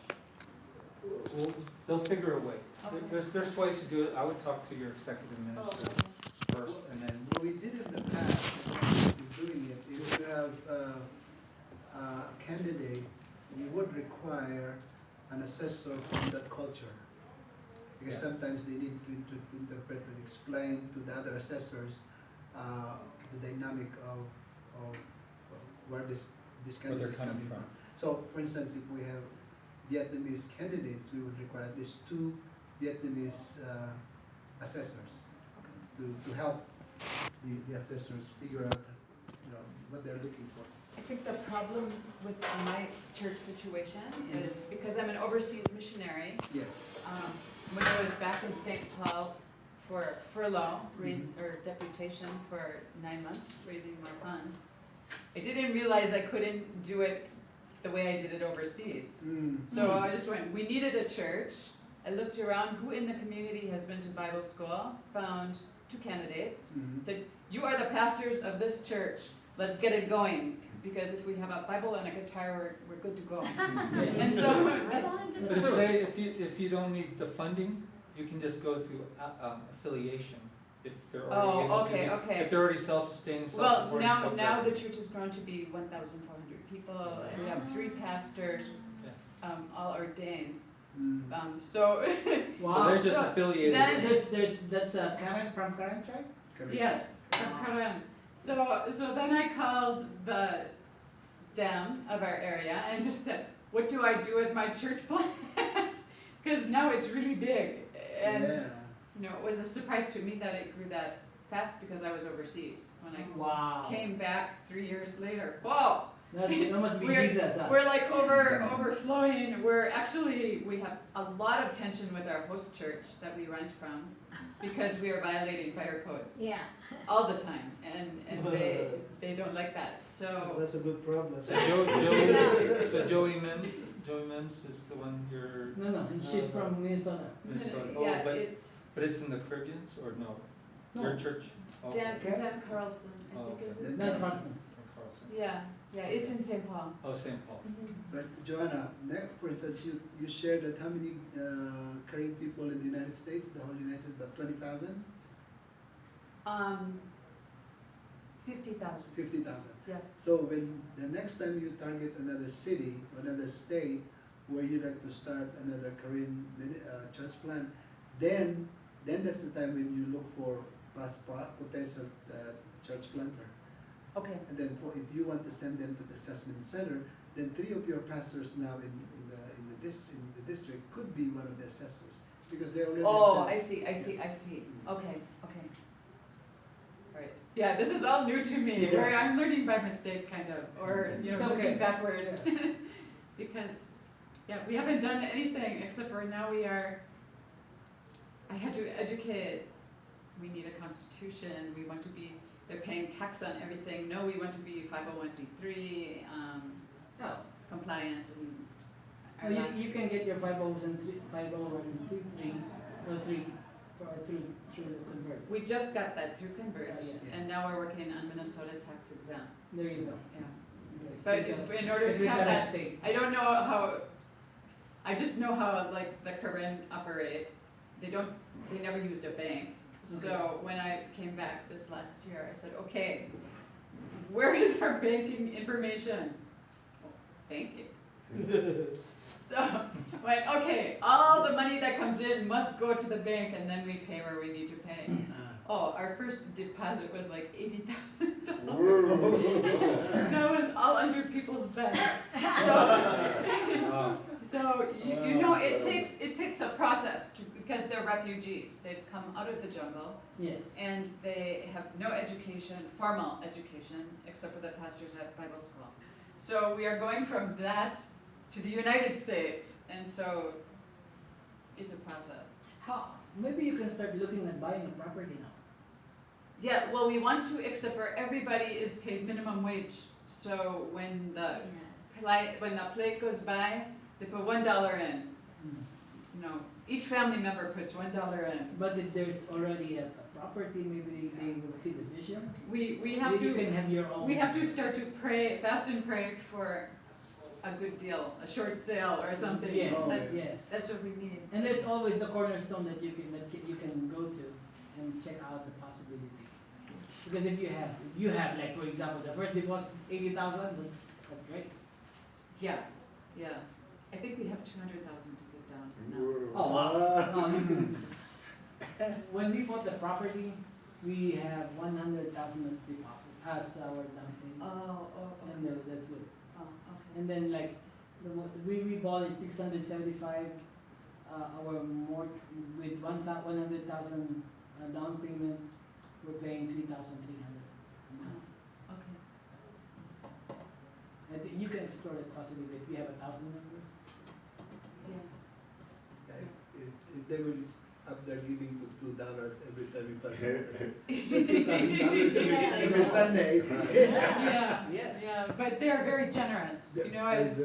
Well, they'll figure a way. Okay. There's ways to do it. I would talk to your executive minister first, and then, What we did in the past, in doing it, is to have candidate, we would require an assessor from that culture. Because Yeah. sometimes they need to interpret and explain to the other assessors the dynamic of where this Where candidate they're is coming coming from. from. So, for instance, if we have Vietnamese candidates, we would require at least 2 Vietnamese assessors to help the assessors figure out, what they're looking for. I think the problem with my church situation is because I'm an overseas missionary, Yes. when I was back in St. Paul for furlough, or deputation for 9 months, raising more funds, I didn't realize I couldn't do it the way I did it overseas. So I just went, we needed a church. I looked around, who in the community has been to Bible school, found 2 candidates, said, you are the pastors of this church, let's get it going. Because if we have a Bible and a guitar, we're good to go. And so, But if you don't need the funding, you can just go through affiliation. If they're already able to okay. if they're already self-sustaining, Well, self-supporting, now the self-governing. church has grown to be 1,400 people, and we have 3 pastors, all ordained. So, So they're just So affiliated. then- That's Karen from Karen's, right? Correct. yes, Karen. So then I called the dam of our area and just said, what do I do with my church plant? Because now it's really big. And Yeah. it was a surprise to me that it grew that fast because I was overseas. When I Wow. came back 3 years later, whoa, That must be We're- Jesus. Huh? we're like overflowing. We have a lot of tension with our host church that we rent from because we are violating fire codes Yeah. all the time, and they don't like that. So That's a good problem. So Joey Mims is the one you're No, she's from Minnesota. Minnesota. yeah, but it's in the Caribbeans or no? No. Your church? Oh, Dan Okay. Carlson, I Oh, think is okay. his Dan name. Carlson. from Carlson. Yeah, it's in St. Paul. Oh, St. Paul. But Joanna, for instance, you shared that how many Korean people in the United States, the whole United States, about 20,000? 50,000. 50,000. Yes. So when the next time you target another city, another state, where you'd like to start another Korean church plant, then that's the time when you look for potential church planter. Okay. And then if you want to send them to the assessment center, then 3 of your pastors now in the district could be one of the assessors, because they already Oh, have I see. Okay. Right. Yeah, this is all new to me. Yeah. Where I'm learning by mistake, kind of, or It's looking okay. backward, because we haven't done anything except for now we are. I had to educate. We need a constitution. We want to be. They're paying tax on everything. No, we want to be 501c3 Oh. compliant and. our Well, last- you can get your 501c3 or 3 through the Converge. We just got that through Converge, yes. and now we're working on Minnesota tax exempt. There you go. Yeah. Yes, But Secretary- in order to have Secretary of that, State. I don't know how. I just know how like the Karen operate. They never used a bank. So when I came back this last year, I said, okay, where is our banking information? Banking. So, went, okay, all the money that comes in must go to the bank and then we pay where we need to pay. Oh, our first deposit was like $80,000. That was all under people's beds. So it takes a process because they're refugees. They've come out of the jungle Yes. and they have no education, formal education, except for the pastors at Bible school. So we are going from that to the United States, and so it's a process. Maybe you can start looking at buying a property now. Yeah, well, we want to, except for everybody is paid minimum wage. So when the plate goes by, they put $1 in. No, each family member puts $1 in. But if there's already a property, maybe they will see the vision. We have You to can have your own. we have to start to pray, fast and pray for a good deal, a short sale or something. Yes, yes. That's what we need. And there's always the cornerstone that you can go to and check out the possibility. Because if you have like, for example, the first deposit is 80,000, that's great. Yeah, yeah. I think we have 200,000 to put down for now. Oh, wow. No, you can- when we bought the property, we have 100,000 as deposit, as our down payment. Oh, And then that's it. oh, okay. And then like, we bought it 675, our more, with 100,000 down payment, we're paying 3,300 now. Okay. And you can explore it possibly if we have 1,000 members. Yeah. Yeah, if they will up their giving to $2 every time we pass $2,000 every Sunday. Yeah, Yes. yeah, but they're very generous, you know, as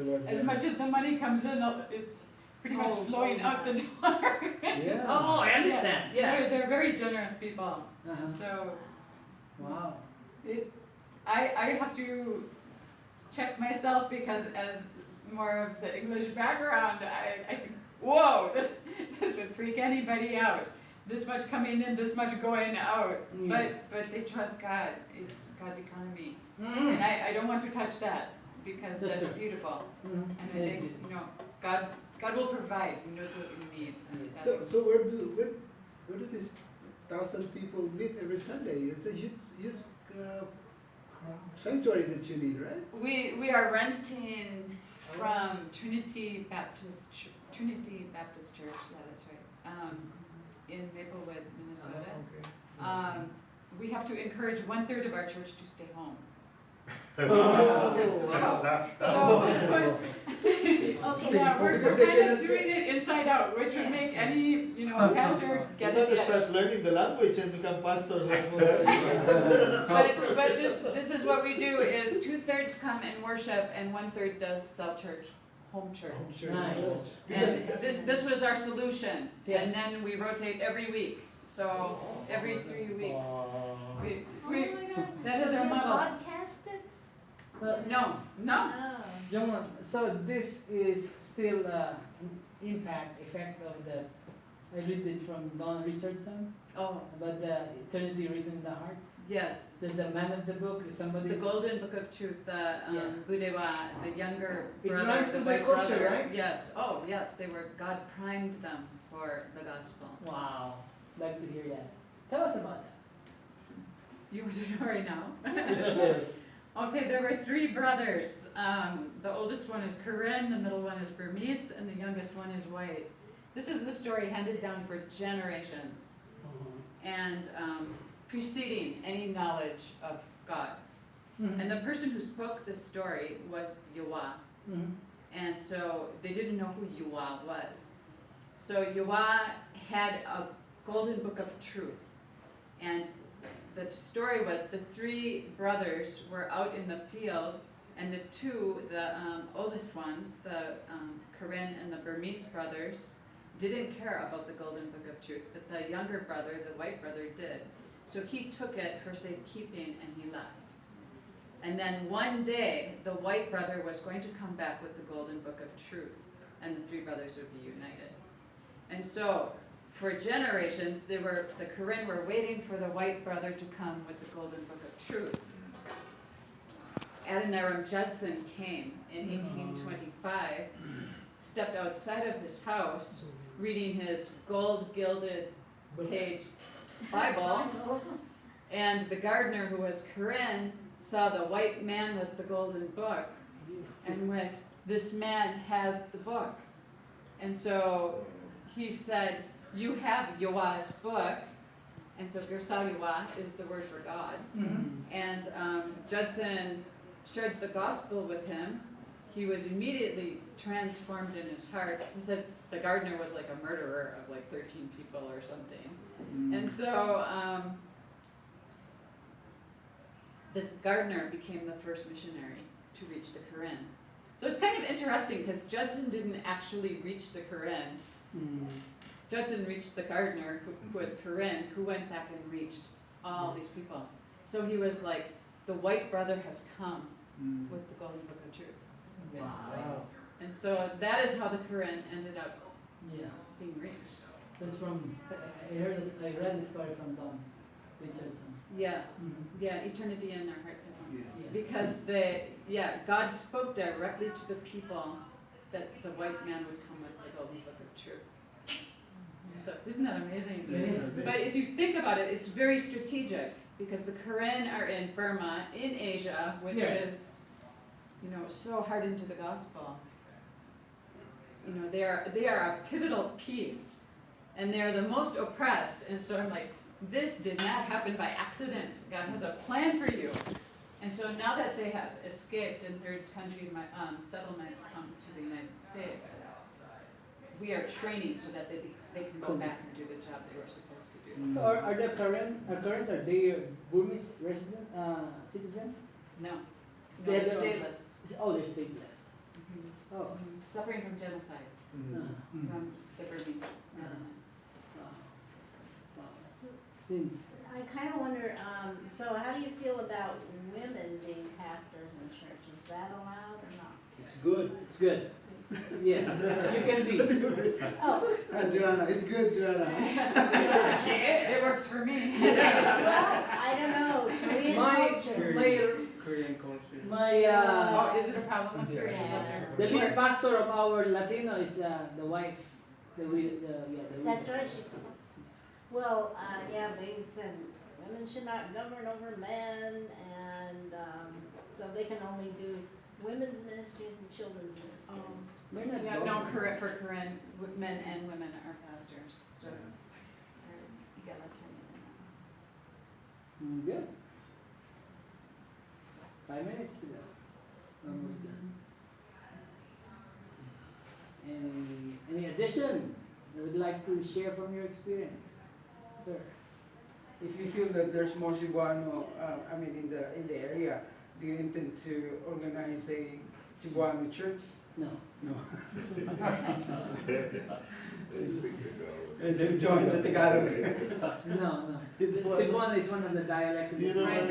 much as the money comes in, it's pretty much Oh, flowing out the door. Yeah. Oh, I understand, yeah. They're very generous people, Uh-huh. so Wow. I have to check myself because as more of the English background, I think, whoa, this would freak anybody out. This much coming in, this much going out. Yeah. But they trust God. It's God's economy. Mhm. And I don't want to touch that because That's that's true. beautiful. Mhm. And It I is think, beautiful. you know, God will provide. He knows what you need. And So, that's- so where do these 1,000 people meet every Sunday? It's a huge sanctuary that you need, right? we are renting from Trinity Baptist Church, yeah, that's right, in Maplewood, Minnesota. Okay. We have to encourage 1/3 of our church to stay home. Okay, Yeah, we're Because they kind of cannot- doing it inside out, which would make any, you know, pastor You get gotta it. start learning the language and become pastors. But this is what we do is 2/3 come and worship and 1/3 does cell church, home church. Nice. And this was our solution. Yes. And then we rotate every week. So every 3 weeks. We, Oh we, my God. that is So our do you model. broadcast it? Well, No, no. Oh. John, so this is still impact, effect of the, I read it from Don Richardson, Oh, about the eternity written in the heart. yes. There's the man of the book, is somebody. The Golden Book of Truth, the Yeah. Budewa, the younger It brother, runs the through the white culture, brother. right? Yes. Oh, yes. They were. God primed them for the gospel. Wow, like to hear that. Tell us about that. You want to know right now? Okay, there were 3 brothers. The oldest one is Karen, the middle one is Burmese, and the youngest one is white. This is the story handed down for generations and preceding any knowledge of God. Mhm. And the person who spoke this story was Yahweh. Mhm. And so they didn't know who Yahweh was. So Yahweh had a golden book of truth. And the story was the 3 brothers were out in the field, and the 2, the oldest ones, the Karen and the Burmese brothers, didn't care about the golden book of truth, but the younger brother, the white brother, did. So he took it for safekeeping and he left. And then one day, the white brother was going to come back with the golden book of truth, and the 3 brothers would be united. And so, for generations, the Karen were waiting for the white brother to come with the golden book of truth. Adoniram Judson came in 1825, stepped outside of his house, reading his gold-gilded page Bible, and the gardener, who was Karen, saw the white man with the golden book and went, "This man has the book." And so he said, "You have Yahweh's book." And so Gersal Yahweh is the word for God. Mhm. And Judson shared the gospel with him. He was immediately transformed in his heart. He said the gardener was like a murderer of like 13 people or something. And so this gardener became the first missionary to reach the Karen. So it's kind of interesting because Judson didn't actually reach the Karen. Mhm. Judson reached the gardener, who was Karen, who went back and reached all these people. So he was like, the white brother has come with the golden book of truth. Wow. And so that is how the Karen ended up Yeah. being reached. That's from, I read the story from Don. Richardson. Yeah, Mhm. yeah, eternity in our hearts and minds. Yes. Because God spoke directly to the people that the white man would come with the golden book of truth. So isn't that amazing? Yes. But if you think about it, it's very strategic because the Karen are in Burma, in Asia, which Yeah. is, so hardened to the gospel. They are a pivotal piece, and they are the most oppressed. And so I'm like, this did not happen by accident. God has a plan for you. And so now that they have escaped in third country settlement to come to the United States, we are training so that they can go back and do the job they were supposed to do. So are the currents, are they Burmese resident, citizen? No, They're they're their own. stateless. Oh, they're stateless. Oh. Suffering from genocide from the Burmese government. Wow. Wow. So, Hmm. I kind of wonder, so how do you feel about women being pastors in church? Is that allowed or not? It's good. It's good. Yes, you can be. Oh, Joanna, it's good, Joanna. It works for me. well, I don't know, Korean culture. Korean culture. Oh, is it a problem with Korean Yeah. culture? The lead pastor of our Latino is the wife. The That's right. Well, yeah, they said women should not govern over men, and so they can only do women's ministries and children's ministries. They're not Yeah, dog- no, for Korean, men and women are pastors, so they're egalitarian in that. Good. 5 minutes to go. Almost done. Any addition you would like to share from your experience, sir? If you feel that there's more Cebuano, in the area, do you intend to organize a Cebuano church? No. No. They speak Tagalog. And then join the Tagalog. No. Cebuano is one of the dialects in the Right.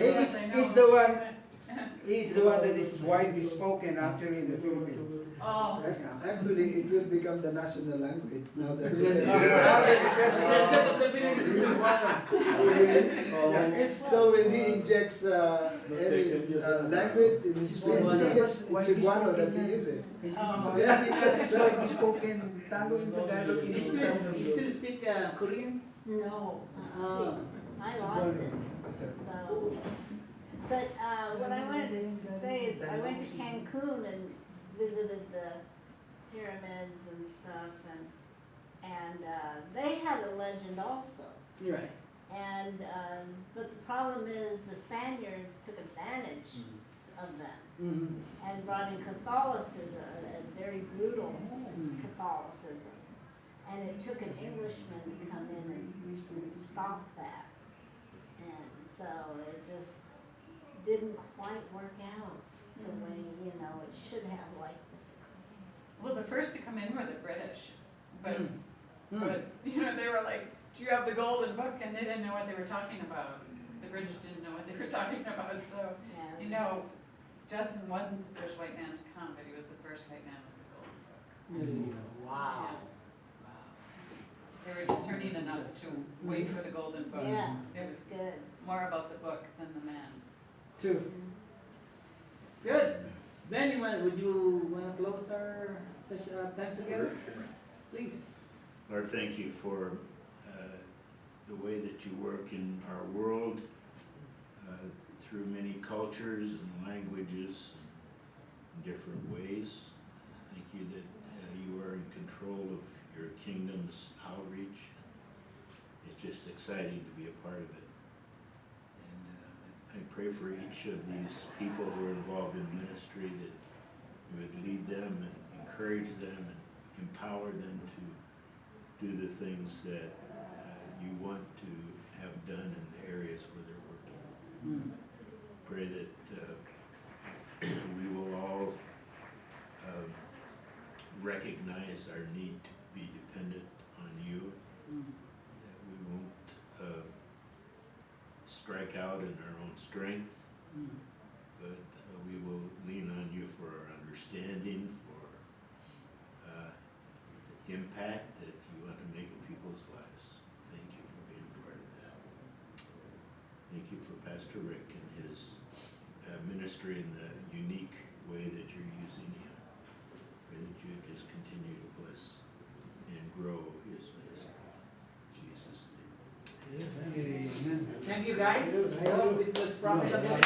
He's the one that is widely spoken actually in the Philippines. Oh, Actually, it will become the national language now that. Because the president of the Philippines is Cebuano. Yeah, so when he injects any language in his speech, it's Cebuano that he uses. Yeah, because widely spoken Tagalog in Tagalog. You still speak Korean? No, Oh. see, I lost it, so. But what I wanted to say is, I went to Cancun and visited the pyramids and stuff, and they had a legend also. You're right. And but the problem is the Spaniards took advantage of them Mm-hmm. and brought in Catholicism, a very brutal Catholicism. And it took an Englishman to come in and stop that. And so it just didn't quite work out the way, it should have, like. well, the first to come in were the British, but, Mm. but, they were like, do you have the golden book? And they didn't know what they were talking about. The British didn't know what they were talking about, so, Yeah. Justin wasn't the first white man to come, but he was the first white man with the golden book. Wow. So they were discerning enough to wait for the golden book. Yeah, It it's was good. more about the book than the man. True. Good. Ben, would you want to close our special time together? Please. Lord, thank you for the way that you work in our world through many cultures and languages and different ways. Thank you that you are in control of your kingdom's outreach. It's just exciting to be a part of it. And I pray for each of these people who are involved in ministry that you would lead them and encourage them and empower them to do the things that you want to have done in the areas where they're working. Pray that we will all recognize our need to be dependent on you, that we won't strike out in our own strength, but we will lean on you for our understanding, for the impact that you want to make in people's lives. Thank you for being part of that. thank you for Pastor Rick and his ministry in the unique way that you're using him. Pray that you just continue to bless and grow his ministry. In Jesus' name. Thank you guys. I hope it was profitable.